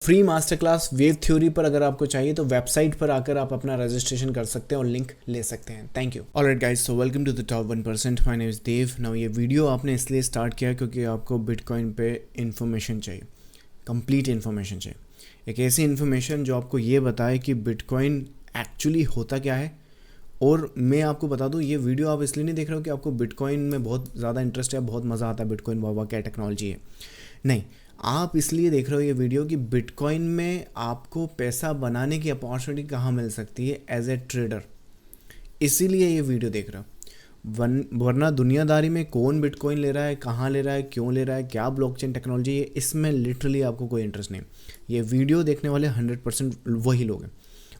Free master class wave theory पर अगर आपको चाहिए तो वेबसाइट पर आकर आप अपना रजिस्ट्रेशन कर सकते हैं और लिंक ले सकते हैं। Thank you. Alright guys, so welcome to the top 1%। My name is Dev. Now ये वीडियो आपने इसलिए स्टार्ट किया क्योंकि आपको बिटकॉइन पे इन्फॉर्मेशन चाहिए, कंप्लीट इन्फॉर्मेशन चाहिए, एक ऐसी इन्फॉर्मेशन जो आपको ये बताए कि बिटकॉइन एक्चुअली होता क्या है। और मैं आपको बता दूं, ये वीडियो आप इसलिए नहीं देख रहे हो कि आपको बिटकॉइन में बहुत ज़्यादा इंटरेस्ट है, बहुत मज़ा आता है बिटकॉइन, वाह क्या टेक्नोलॉजी है। नहीं, आप इसलिए देख रहे हो ये वीडियो कि बिटकॉइन में आपको पैसा बनाने की अपॉर्चुनिटी कहाँ मिल सकती है एज ए ट्रेडर, इसीलिए ये वीडियो देख रहे हो। वरना दुनियादारी में कौन बिटकॉइन ले रहा है, कहाँ ले रहा है, क्यों ले रहा है, क्या ब्लॉकचेन टेक्नोलॉजी है, इसमें लिटरली आपको कोई इंटरेस्ट नहीं। ये वीडियो देखने वाले 100% वही लोग हैं।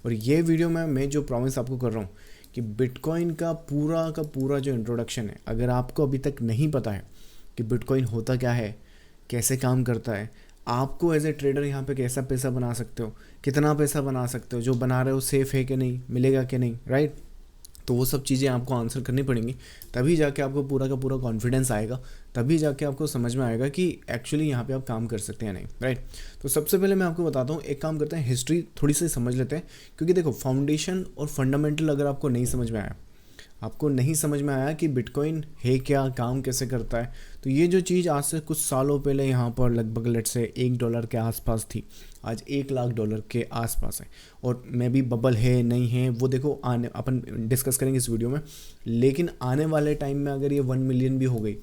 और ये वीडियो में मैं जो प्रॉमिस आपको कर रहा हूँ कि बिटकॉइन का पूरा जो इंट्रोडक्शन है, अगर आपको अभी तक नहीं पता है कि बिटकॉइन होता क्या है, कैसे काम करता है, आपको एज ए ट्रेडर यहाँ पे कैसा पैसा बना सकते हो, कितना पैसा बना सकते हो, जो बना रहे हो सेफ़ है कि नहीं, मिलेगा कि नहीं, राइट। तो वो सब चीज़ें आपको आंसर करनी पड़ेंगी, तभी जाके आपको पूरा का पूरा कॉन्फिडेंस आएगा, तभी जाके आपको समझ में आएगा कि एक्चुअली यहाँ पे आप काम कर सकते हैं नहीं, राइट। तो सबसे पहले मैं आपको बताता हूँ, एक काम करते हैं, हिस्ट्री थोड़ी सी समझ लेते हैं। क्योंकि देखो, फाउंडेशन और फंडामेंटल अगर आपको नहीं समझ में आया कि बिटकॉइन है क्या, काम कैसे करता है, तो ये जो चीज़ आज से कुछ सालों पहले यहाँ पर लगभग लेट से $1 के आसपास थी, आज $1,00,000 के आसपास है। और मे भी बबल है नहीं है वो देखो आने अपन डिस्कस करेंगे इस वीडियो में। लेकिन आने वाले टाइम में अगर ये 1 मिलियन भी हो गई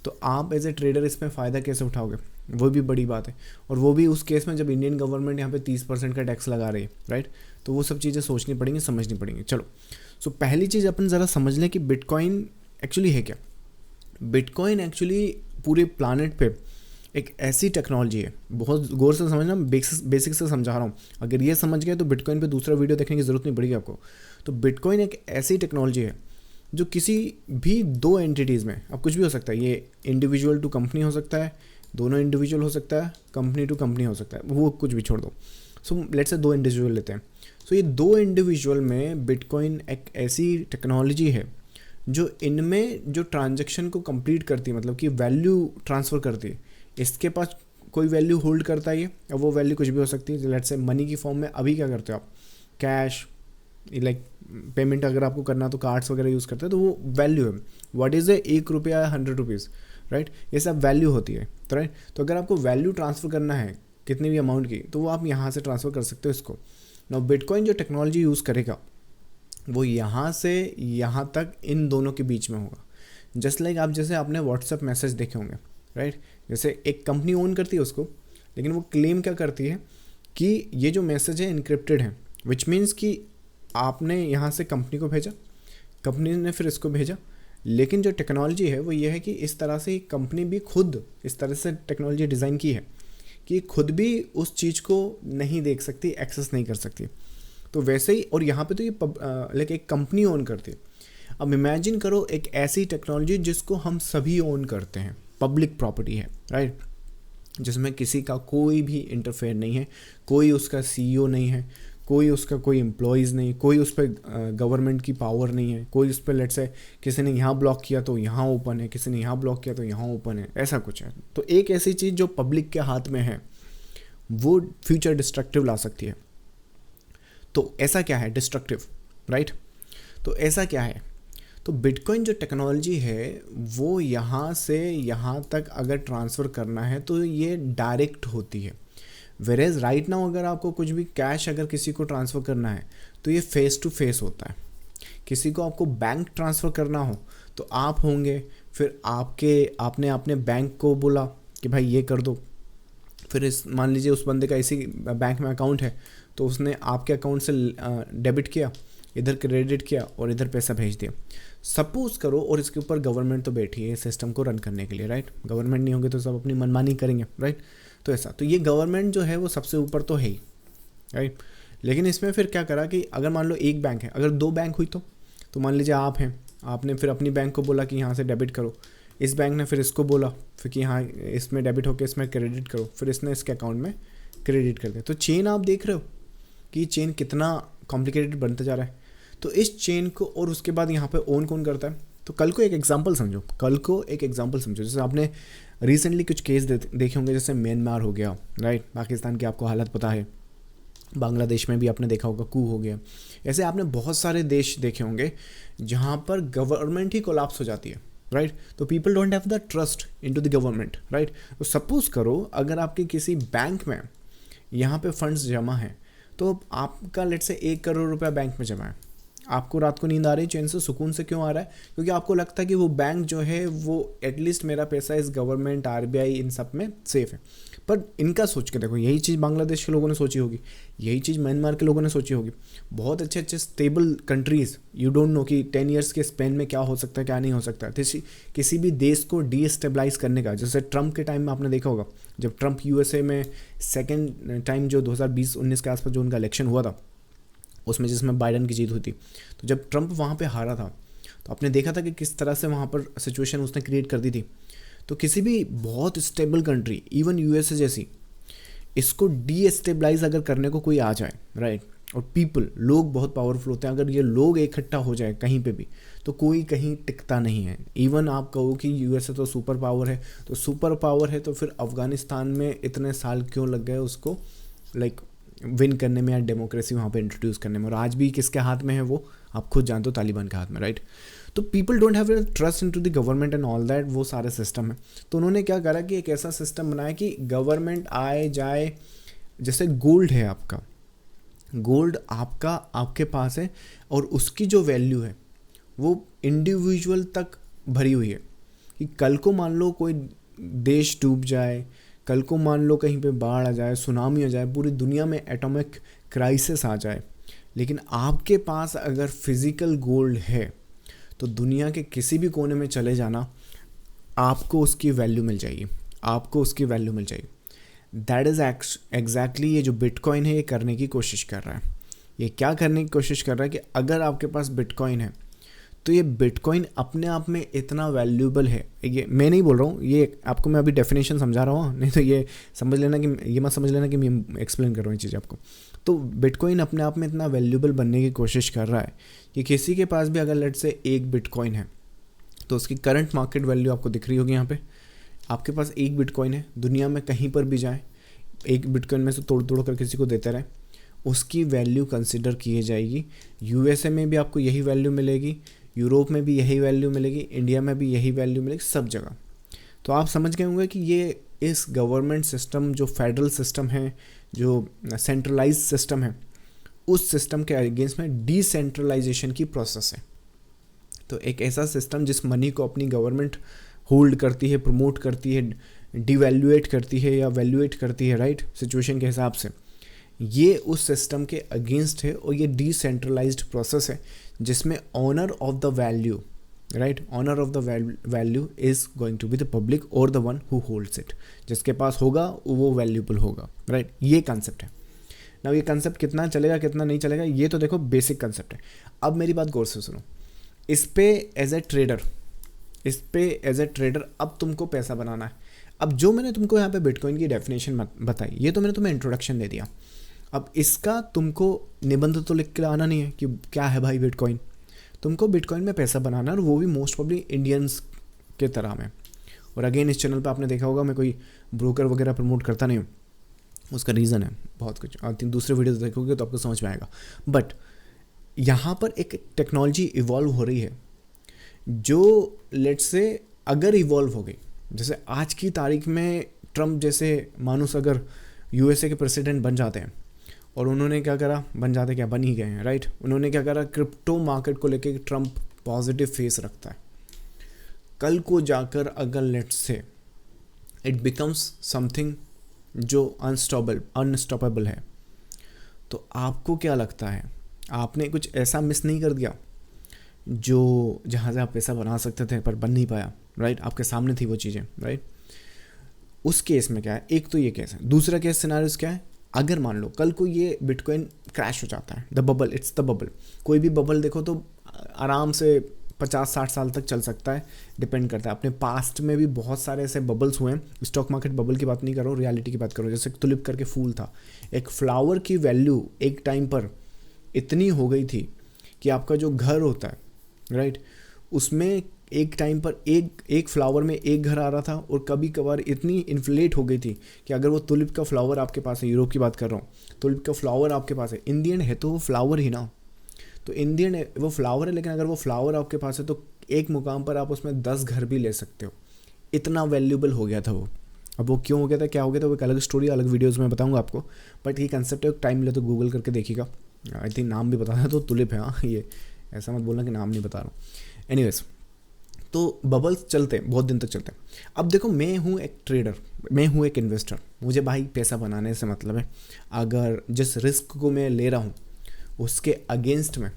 तो आप एज ए ट्रेडर इसमें फ़ायदा कैसे उठाओगे, वो भी बड़ी बात है। और वो भी उस केस में जब इंडियन गवर्नमेंट यहाँ पे 30% का टैक्स लगा रही है, राइट। तो वो सब चीज़ें सोचनी पड़ेंगी, समझनी पड़ेंगी। चलो, सो पहली चीज़ अपन ज़रा समझ लें कि बिटकॉइन एक्चुअली है क्या। बिटकॉइन एक्चुअली पूरे प्लानट पे एक ऐसी टेक्नोलॉजी है, बहुत गौर से समझना, बेसिक से समझा रहा हूँ। अगर ये समझ गए तो बिटकॉइन पे दूसरा वीडियो देखने की ज़रूरत नहीं पड़ेगी आपको। तो बिटकॉइन एक ऐसी टेक्नोलॉजी है जो किसी भी दो एंटिटीज़ में, अब कुछ भी हो सकता है, ये इंडिविजुअल टू कंपनी हो सकता है, दोनों इंडिविजुअल हो सकता है, कंपनी टू कंपनी हो सकता है, वो कुछ भी छोड़ दो। सो लेट्स से 2 इंडिविजुअल लेते हैं। सो ये 2 इंडिविजुअल में बिटकॉइन एक ऐसी टेक्नोलॉजी है जो इनमें जो ट्रांजैक्शन को कंप्लीट करती है, मतलब कि वैल्यू ट्रांसफ़र करती है। इसके पास कोई वैल्यू होल्ड करता है ये, अब वो वैल्यू कुछ भी हो सकती है। लेट्स से मनी की फॉर्म में अभी क्या करते हो आप, कैश, लाइक पेमेंट अगर आपको करना तो कार्ड्स वगैरह यूज़ करते हैं, तो वो वैल्यू है। व्हाट इज़ ए ₹1 या ₹100, राइट, ये सब वैल्यू होती है, तो राइट। तो अगर आपको वैल्यू ट्रांसफ़र करना है कितनी भी अमाउंट की, तो वो आप यहाँ से ट्रांसफ़र कर सकते हो इसको। नाउ बिटकॉइन जो टेक्नोलॉजी यूज़ करेगा वो यहाँ से यहाँ तक इन दोनों के बीच में होगा। जस्ट लाइक आप जैसे आपने व्हाट्सएप मैसेज देखे होंगे, राइट। जैसे एक कंपनी ओन करती है उसको, लेकिन वो क्लेम क्या करती है कि ये जो मैसेज है इनक्रिप्टेड है, विच मीन्स कि आपने यहाँ से कंपनी को भेजा, कंपनी ने फिर इसको भेजा। लेकिन जो टेक्नोलॉजी है वो ये है कि इस तरह से कंपनी भी खुद इस तरह से टेक्नोलॉजी डिज़ाइन की है कि खुद भी उस चीज़ को नहीं देख सकती, एक्सेस नहीं कर सकती। तो वैसे ही, और यहाँ पे तो ये लाइक एक कंपनी ओन करती है। अब इमेजिन करो एक ऐसी टेक्नोलॉजी जिसको हम सभी ओन करते हैं, पब्लिक प्रॉपर्टी है, राइट, जिसमें किसी का कोई भी इंटरफेयर नहीं है, कोई उसका CEO नहीं है, कोई उसका कोई एम्प्लॉयज़ नहीं, कोई उस पर गवर्नमेंट की पावर नहीं है, कोई उस पर लेट्स से किसी ने यहाँ ब्लॉक किया तो यहाँ ओपन है, किसी ने यहाँ ब्लॉक किया तो यहाँ ओपन है, ऐसा कुछ है। तो एक ऐसी चीज़ जो पब्लिक के हाथ में है वो फ्यूचर डिस्ट्रक्टिव ला सकती है। तो ऐसा क्या है डिस्ट्रक्टिव, राइट। तो ऐसा क्या है, तो बिटकॉइन जो टेक्नोलॉजी है वो यहाँ से यहाँ तक अगर ट्रांसफ़र करना है तो ये डायरेक्ट होती है। वेरेज राइट नाउ अगर आपको कुछ भी कैश अगर किसी को ट्रांसफ़र करना है तो ये फेस टू फेस होता है। किसी को आपको बैंक ट्रांसफ़र करना हो तो आप होंगे, फिर आपने अपने बैंक को बोला कि भाई ये कर दो, फिर इस मान लीजिए उस बंदे का इसी बैंक में अकाउंट है तो उसने आपके अकाउंट से डेबिट किया, इधर क्रेडिट किया और इधर पैसा भेज दिया। सपोज करो, और इसके ऊपर गवर्नमेंट तो बैठी है सिस्टम को रन करने के लिए, राइट। गवर्नमेंट नहीं होगी तो सब अपनी मनमानी करेंगे, राइट। तो ऐसा, तो ये गवर्नमेंट जो है वो सबसे ऊपर तो है ही, राइट। लेकिन इसमें फिर क्या करा कि अगर मान लो एक बैंक है, अगर 2 बैंक हुई तो मान लीजिए आप हैं, आपने फिर अपनी बैंक को बोला कि यहाँ से डेबिट करो, इस बैंक ने फिर इसको बोला फिर कि हाँ इसमें डेबिट होकर इसमें क्रेडिट करो, फिर इसने इसके अकाउंट में क्रेडिट कर दिया। तो चेन आप देख रहे हो कि चेन कितना कॉम्प्लिकेटेड बनता जा रहा है। तो इस चेन को, और उसके बाद यहाँ पे ओन कौन करता है, तो कल को एक एग्जांपल समझो, जैसे आपने रिसेंटली कुछ केस देखे होंगे, जैसे म्यांमार हो गया, राइट, पाकिस्तान की आपको हालत पता है, बांग्लादेश में भी आपने देखा होगा कू हो गया। ऐसे आपने बहुत सारे देश देखे होंगे जहाँ पर गवर्नमेंट ही कोलैप्स हो जाती है, राइट। तो people don't have the trust into the government, right. तो सपोज करो अगर आपके किसी बैंक में यहाँ पे फंड्स जमा हैं, तो आपका लेट से 1 करोड़ रुपया बैंक में जमा है, आपको रात को नींद आ रही है चैन से, सुकून से क्यों आ रहा है? क्योंकि आपको लगता है कि वो बैंक जो है वो एटलीस्ट मेरा पैसा इस गवर्नमेंट, आरबीआई, इन सब में सेफ है। पर इनका सोच के देखो, यही चीज़ बांग्लादेश के लोगों ने सोची होगी, यही चीज़ म्यांमार के लोगों ने सोची होगी। बहुत अच्छे अच्छे stable countries, you don't know कि 10 ईयर्स के स्पेन में क्या हो सकता है, क्या नहीं हो सकता। किसी भी देश को डीस्टेबलाइज करने का, जैसे ट्रम्प के टाइम में आपने देखा होगा, जब ट्रम्प यूएसए में सेकेंड टाइम जो 2020-19 के आसपास जो उनका इलेक्शन हुआ था, उसमें जिसमें बाइडन की जीत हुई थी, तो जब ट्रम्प वहाँ पे हारा था तो आपने देखा था कि किस तरह से वहाँ पर सिचुएशन उसने क्रिएट कर दी थी। तो किसी भी बहुत स्टेबल कंट्री, इवन यूएसए जैसी, इसको डीस्टेबलाइज अगर करने को कोई आ जाए, राइट, और लोग बहुत पावरफुल होते हैं, अगर ये लोग इकट्ठा हो जाए कहीं पे भी, तो कोई कहीं टिकता नहीं है। इवन आप कहो कि यूएसए तो सुपर पावर है, तो सुपर पावर है तो फिर अफगानिस्तान में इतने साल क्यों लग गए उसको लाइक विन करने में या डेमोक्रेसी वहाँ पे इंट्रोड्यूस करने में, और आज भी किसके हाथ में है वो आप खुद जानते हो, तालिबान के हाथ में, राइट। तो people don't have trust in to the government and all that, वो सारे सिस्टम है। तो उन्होंने क्या करा कि एक ऐसा सिस्टम बनाया कि गवर्नमेंट आए जाए, जैसे गोल्ड है आपका, गोल्ड आपका आपके पास है, और उसकी जो वैल्यू है वो इंडिविजुअल तक भरी हुई है कि कल को मान लो कोई देश डूब जाए, कल को मान लो कहीं पे बाढ़ आ जाए, सुनामी आ जाए, पूरी दुनिया में एटॉमिक क्राइसिस आ जाए, लेकिन आपके पास अगर फिजिकल गोल्ड है तो दुनिया के किसी भी कोने में चले जाना, आपको उसकी वैल्यू मिल जाएगी, आपको उसकी वैल्यू मिल जाएगी। दैट इज़ एग्जैक्टली ये जो बिटकॉइन है ये करने की कोशिश कर रहा है। ये क्या करने की कोशिश कर रहा है कि अगर आपके पास बिटकॉइन है तो ये बिटकॉइन अपने आप में इतना वैल्यूएबल है। ये मैं नहीं बोल रहा हूँ, ये आपको मैं अभी डेफिनेशन समझा रहा हूँ, नहीं तो ये समझ लेना कि ये मत समझ लेना कि मैं एक्सप्लेन कर रहा हूँ ये चीज़ आपको। तो बिटकॉइन अपने आप में इतना वैल्यूएबल बनने की कोशिश कर रहा है कि किसी के पास भी अगर लेट से 1 बिटकॉइन है तो उसकी करंट मार्केट वैल्यू आपको दिख रही होगी यहाँ पे। आपके पास 1 बिटकॉइन है, दुनिया में कहीं पर भी जाए, 1 बिटकॉइन में से तोड़ तोड़ कर किसी को देते रहे, उसकी वैल्यू कंसिडर की जाएगी। यूएसए में भी आपको यही वैल्यू मिलेगी, यूरोप में भी यही वैल्यू मिलेगी, इंडिया में भी यही वैल्यू मिलेगी, सब जगह। तो आप समझ गए होंगे कि ये इस गवर्नमेंट सिस्टम, जो फेडरल सिस्टम है, जो सेंट्रलाइज सिस्टम है, उस सिस्टम के अगेंस्ट में डिसेंट्रलाइजेशन की प्रोसेस है। तो एक ऐसा सिस्टम जिस मनी को अपनी गवर्नमेंट होल्ड करती है, प्रमोट करती है, डिवैल्यूएट करती है या वैल्यूएट करती है, राइट, सिचुएशन के हिसाब से, ये उस सिस्टम के अगेंस्ट है। और ये डिसेंट्रलाइज्ड प्रोसेस है जिसमें owner of the value, right, owner of the value is going to be the public और the one who holds it. जिसके पास होगा वो वैल्यूबल होगा, राइट। ये कंसेप्ट है ना। ये कंसेप्ट कितना चलेगा कितना नहीं चलेगा ये तो देखो बेसिक कंसेप्ट है। अब मेरी बात गौर से सुनो, इस पे एज ए ट्रेडर अब तुमको पैसा बनाना है। अब जो मैंने तुमको यहाँ पे बिटकॉइन की डेफिनेशन बताई, ये तो मैंने तुम्हें इंट्रोडक्शन दे दिया। अब इसका तुमको निबंध तो लिख के आना नहीं है कि क्या है भाई बिटकॉइन। तुमको बिटकॉइन में पैसा बनाना है, और वो भी मोस्ट प्रॉब्ली इंडियंस के तरह में। और अगेन इस चैनल पे आपने देखा होगा मैं कोई ब्रोकर वगैरह प्रमोट करता नहीं हूँ, उसका रीज़न है बहुत कुछ, और दूसरे वीडियो देखोगे तो आपको समझ में आएगा। बट यहाँ पर एक टेक्नोलॉजी इवॉल्व हो रही है जो लेट्स से अगर इवॉल्व हो गई, जैसे आज की तारीख में ट्रम्प जैसे मानुस अगर यूएसए के प्रेसिडेंट बन जाते हैं, और उन्होंने क्या करा, बन ही गए हैं, राइट। उन्होंने क्या करा, क्रिप्टो मार्केट को लेके ट्रम्प पॉजिटिव फेस रखता है। कल को जाकर अगर let's say it becomes something जो अनस्टॉपेबल है, तो आपको क्या लगता है, आपने कुछ ऐसा मिस नहीं कर दिया जो जहाँ से आप पैसा बना सकते थे पर बन नहीं पाया, राइट। आपके सामने थी वो चीज़ें, राइट। उस केस में क्या है, एक तो ये केस है। दूसरा केस सिनारियोस क्या है, अगर मान लो कल को ये बिटकॉइन क्रैश हो जाता है, the bubble, it's the bubble. कोई भी बबल देखो तो आराम से 50-60 साल तक चल सकता है, डिपेंड करता है। अपने पास्ट में भी बहुत सारे ऐसे बबल्स हुए हैं। स्टॉक मार्केट बबल की बात नहीं करो, रियलिटी की बात करो। जैसे तुलिप करके फूल था, एक फ्लावर की वैल्यू एक टाइम पर इतनी हो गई थी कि आपका जो घर होता है, राइट, उसमें एक टाइम पर एक फ्लावर में एक घर आ रहा था, और कभी कभार इतनी इन्फ्लेट हो गई थी कि अगर वो तुलिप का फ्लावर आपके पास है, यूरोप की बात कर रहा हूँ, तुलिप का फ्लावर आपके पास है, इंडियन है तो वो फ्लावर ही ना, तो इंडियन है वो फ्लावर है, लेकिन अगर वो फ्लावर आपके पास है तो एक मुकाम पर आप उसमें 10 घर भी ले सकते हो, इतना वैल्यूबल हो गया था वो। अब वो क्यों हो गया था, क्या हो गया था, वो एक अलग स्टोरी, अलग वीडियोज़ में बताऊँगा आपको, बट ये कंसेप्ट है, टाइम मिले तो गूगल करके देखिएगा। आई थिंक नाम भी बता था, तो तुलिप है, हाँ, ये ऐसा मत बोलना कि नाम नहीं बता रहा हूँ। एनीवेज, तो बबल्स चलते हैं, बहुत दिन तक चलते हैं। अब देखो, मैं हूँ एक ट्रेडर, मैं हूँ एक इन्वेस्टर, मुझे भाई पैसा बनाने से मतलब है। अगर जिस रिस्क को मैं ले रहा हूँ उसके अगेंस्ट में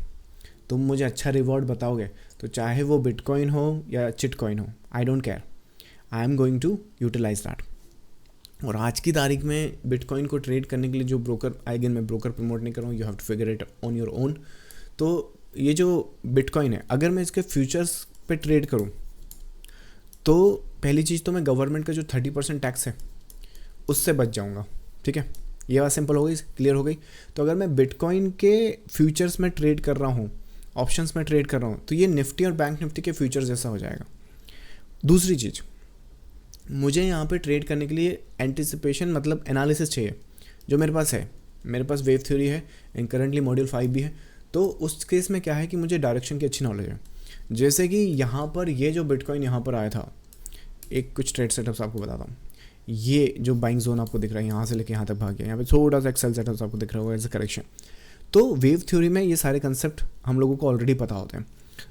तुम मुझे अच्छा रिवॉर्ड बताओगे, तो चाहे वो बिटकॉइन हो या चिटकॉइन हो, I don't care, I am going to utilize that. और आज की तारीख में बिटकॉइन को ट्रेड करने के लिए जो ब्रोकर, अगेन मैं ब्रोकर प्रमोट नहीं कर रहा हूँ, you have to figure it on your own. तो ये जो बिटकॉइन है, अगर मैं इसके फ्यूचर्स पे ट्रेड करूं, तो पहली चीज़ तो मैं गवर्नमेंट का जो 30% टैक्स है उससे बच जाऊंगा। ठीक है, ये बात सिंपल हो गई, क्लियर हो गई। तो अगर मैं बिटकॉइन के फ्यूचर्स में ट्रेड कर रहा हूँ, ऑप्शंस में ट्रेड कर रहा हूँ, तो ये निफ्टी और बैंक निफ्टी के फ्यूचर्स जैसा हो जाएगा। दूसरी चीज़, मुझे यहाँ पे ट्रेड करने के लिए एंटिसिपेशन मतलब एनालिसिस चाहिए, जो मेरे पास है। मेरे पास वेव थ्योरी है एंड करंटली मॉड्यूल 5 भी है। तो उस केस में क्या है कि मुझे डायरेक्शन की अच्छी नॉलेज है। जैसे कि यहाँ पर ये जो बिटकॉइन यहाँ पर आया था, एक कुछ ट्रेड सेटअप्स आपको बताता हूँ। ये जो बाइंग जोन आपको दिख रहा है, यहाँ से लेके यहाँ तक भाग गया, यहाँ पे थोड़ा सा एक्सेल सेटअप्स आपको दिख रहा होगा एज अ करेक्शन। तो वेव थ्योरी में ये सारे कंसेप्ट हम लोगों को ऑलरेडी पता होते हैं।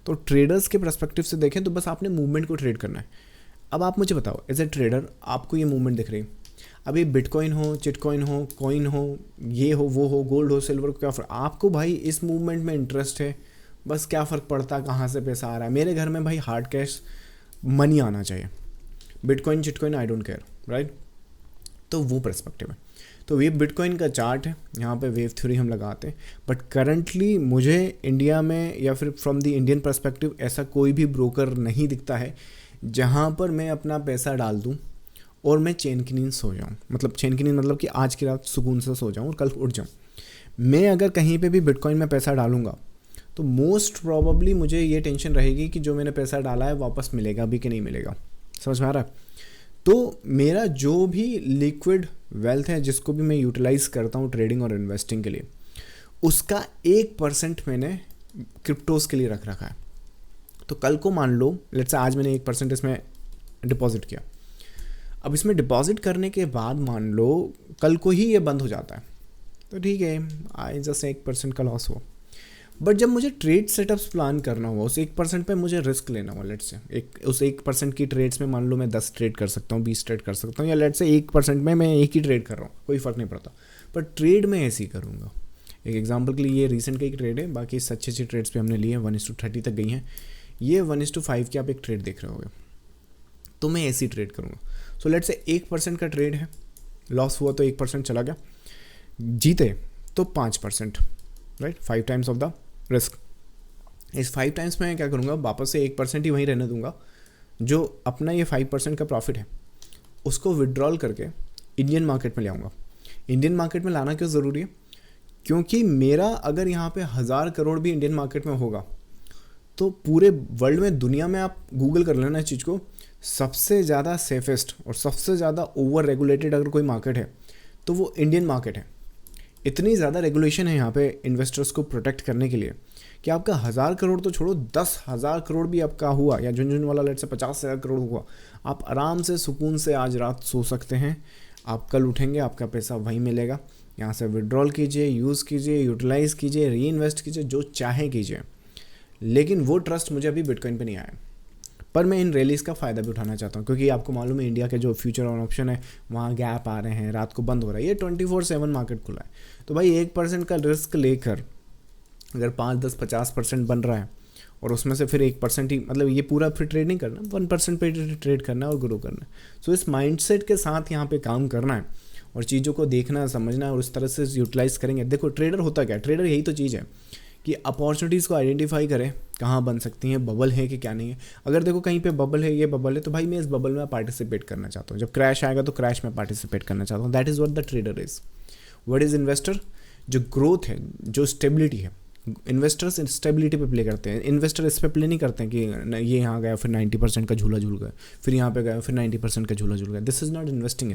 तो ट्रेडर्स के पर्सपेक्टिव से देखें तो बस आपने मूवमेंट को ट्रेड करना है। अब आप मुझे बताओ, एज ए ट्रेडर आपको ये मूवमेंट दिख रही है, अब ये बिटकॉइन हो, चिटकॉइन हो, कॉइन हो, ये हो, वो हो, गोल्ड हो, सिल्वर को, क्या फ़र्क आपको भाई इस मूवमेंट में इंटरेस्ट है, बस क्या फ़र्क पड़ता कहाँ से पैसा आ रहा है। मेरे घर में भाई हार्ड कैश मनी आना चाहिए, बिटकॉइन चिटकॉइन आई डोंट केयर, राइट। तो वो पर्सपेक्टिव है। तो ये बिटकॉइन का चार्ट है, यहाँ पे वेव थ्योरी हम लगाते हैं। बट करंटली मुझे इंडिया में या फिर फ्रॉम द इंडियन पर्सपेक्टिव ऐसा कोई भी ब्रोकर नहीं दिखता है जहाँ पर मैं अपना पैसा डाल दूँ और मैं चैन की नींद सो जाऊँ। मतलब चैन की नींद मतलब कि आज की रात सुकून से सो जाऊँ और कल उठ जाऊँ। मैं अगर कहीं पे भी बिटकॉइन में पैसा डालूंगा तो मोस्ट प्रॉबली मुझे ये टेंशन रहेगी कि जो मैंने पैसा डाला है वापस मिलेगा भी कि नहीं मिलेगा। समझ में आ रहा है। तो मेरा जो भी लिक्विड वेल्थ है जिसको भी मैं यूटिलाइज करता हूँ ट्रेडिंग और इन्वेस्टिंग के लिए, उसका 1% मैंने क्रिप्टोज के लिए रख रखा है। तो कल को मान लो, लेट्स से आज मैंने 1% इसमें डिपॉजिट किया। अब इसमें डिपॉजिट करने के बाद मान लो कल को ही ये बंद हो जाता है, तो ठीक है, आई जस्ट 1% का लॉस हो। बट जब मुझे ट्रेड सेटअप्स प्लान करना हुआ, उस 1% पे मुझे रिस्क लेना हुआ, लेट्स से उस 1% की ट्रेड्स में मान लो मैं 10 ट्रेड कर सकता हूँ, 20 ट्रेड कर सकता हूँ, या लेट्स से 1% में मैं एक ही ट्रेड कर रहा हूँ, कोई फ़र्क नहीं पड़ता। पर ट्रेड में ऐसे ही करूँगा। एक एग्जांपल के लिए ये रीसेंट का एक ट्रेड है, बाकी अच्छी अच्छी ट्रेड्स पे हमने लिए हैं, 1:30 तक गई हैं। ये 1:5 की आप एक ट्रेड देख रहे होगे, तो मैं ऐसी ट्रेड करूँगा। सो लेट्स से 1% का ट्रेड है, लॉस हुआ तो 1% चला गया, जीते तो 5%, right, 5 times of the risk. इस 5 टाइम्स में क्या करूँगा, वापस से 1% ही वहीं रहने दूंगा। जो अपना ये 5% का प्रॉफिट है उसको विड्रॉल करके इंडियन मार्केट में ले आऊँगा। इंडियन मार्केट में लाना क्यों ज़रूरी है, क्योंकि मेरा अगर यहाँ पे 1000 करोड़ भी इंडियन मार्केट में होगा तो पूरे वर्ल्ड में, दुनिया में आप गूगल कर लेना इस चीज़ को, सबसे ज़्यादा सेफेस्ट और सबसे ज़्यादा ओवर रेगुलेटेड अगर कोई मार्केट है तो वो इंडियन मार्केट है। इतनी ज़्यादा रेगुलेशन है यहाँ पे इन्वेस्टर्स को प्रोटेक्ट करने के लिए कि आपका 1000 करोड़ तो छोड़ो, 10,000 करोड़ भी आपका हुआ, या झुनझुन वाला लेट से 50,000 करोड़ हुआ, आप आराम से सुकून से आज रात सो सकते हैं। आप कल उठेंगे, आपका पैसा वहीं मिलेगा। यहाँ से विड्रॉल कीजिए, यूज़ कीजिए, यूटिलाइज़ कीजिए, री इन्वेस्ट कीजिए, जो चाहे कीजिए। लेकिन वो ट्रस्ट मुझे अभी बिटकॉइन पे नहीं आया, पर मैं इन रैलीज़ का फ़ायदा भी उठाना चाहता हूँ, क्योंकि आपको मालूम है इंडिया के जो फ्यूचर और ऑप्शन है वहाँ गैप आ रहे हैं, रात को बंद हो रहा है, ये 24/7 मार्केट खुला है। तो भाई 1% का रिस्क लेकर अगर 5, 10, 50% बन रहा है और उसमें से फिर 1% ही, मतलब ये पूरा फिर ट्रेड नहीं करना, 1% पे ट्रेड करना है और ग्रो करना है। सो इस माइंडसेट के साथ यहाँ पे काम करना है और चीज़ों को देखना, समझना है और उस तरह से यूटिलाइज़ करेंगे। देखो ट्रेडर होता क्या है, ट्रेडर यही तो चीज़ है कि अपॉर्चुनिटीज़ को आइडेंटिफाई करें, कहाँ बन सकती हैं, बबल है कि क्या नहीं है। अगर देखो कहीं पे बबल है, ये बबल है, तो भाई मैं इस बबल में पार्टिसिपेट करना चाहता हूँ। जब क्रैश आएगा तो क्रैश में पार्टिसिपेट करना चाहता हूँ। That is what the trader is. What is investor? जो ग्रोथ है, जो स्टेबिलिटी है, इन्वेस्टर्स स्टेबिलिटी पे प्ले करते हैं, इन्वेस्टर इस पे प्ले नहीं करते हैं कि ये यहाँ गया फिर 90% का झूला झूल गया, फिर यहाँ पे गया फिर 90% का झूला झूल गया। This is not investing,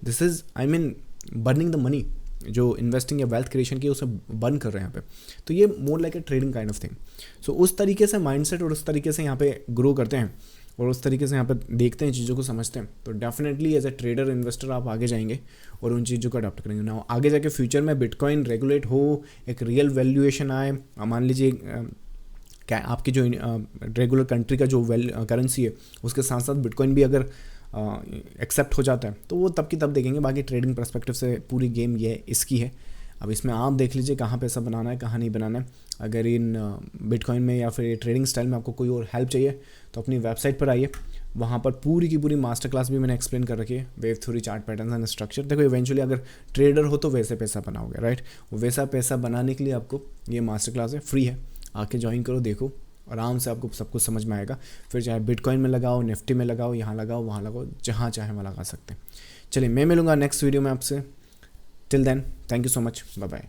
this is I mean burning the money. जो इन्वेस्टिंग या वेल्थ क्रिएशन की उसे बर्न कर रहे हैं यहाँ पे। तो ये more like a trading kind of thing. So उस तरीके से माइंडसेट और उस तरीके से यहाँ पे ग्रो करते हैं और उस तरीके से यहाँ पर देखते हैं, चीज़ों को समझते हैं, तो definitely as a trader investor आप आगे जाएंगे और उन चीज़ों को अडॉप्ट करेंगे ना। आगे जाके फ्यूचर में बिटकॉइन रेगुलेट हो, एक रियल वैल्यूएशन आए, मान लीजिए क्या आपकी जो रेगुलर कंट्री का जो करेंसी है उसके साथ साथ बिटकॉइन भी अगर एक्सेप्ट हो जाता है तो वो तब की तब देखेंगे। बाकी ट्रेडिंग पर्सपेक्टिव से पूरी गेम ये इसकी है। अब इसमें आप देख लीजिए कहाँ पैसा बनाना है, कहाँ नहीं बनाना है। अगर इन बिटकॉइन में या फिर ट्रेडिंग स्टाइल में आपको कोई और हेल्प चाहिए तो अपनी वेबसाइट पर आइए, वहाँ पर पूरी की पूरी मास्टर क्लास भी मैंने एक्सप्लेन कर रखी है, wave theory, chart patterns and structure. देखो इवेंचुअली अगर ट्रेडर हो तो वैसे पैसा बनाओगे, राइट। वैसा पैसा बनाने के लिए आपको ये मास्टर क्लास है, फ्री है, आके ज्वाइन करो, देखो आराम से आपको सब कुछ समझ में आएगा। फिर चाहे बिटकॉइन में लगाओ, निफ्टी में लगाओ, यहाँ लगाओ, वहाँ लगाओ, जहाँ चाहे वहाँ लगा सकते हैं। चलिए मैं मिलूँगा नेक्स्ट वीडियो में आपसे। Till then thank you so much, bye bye.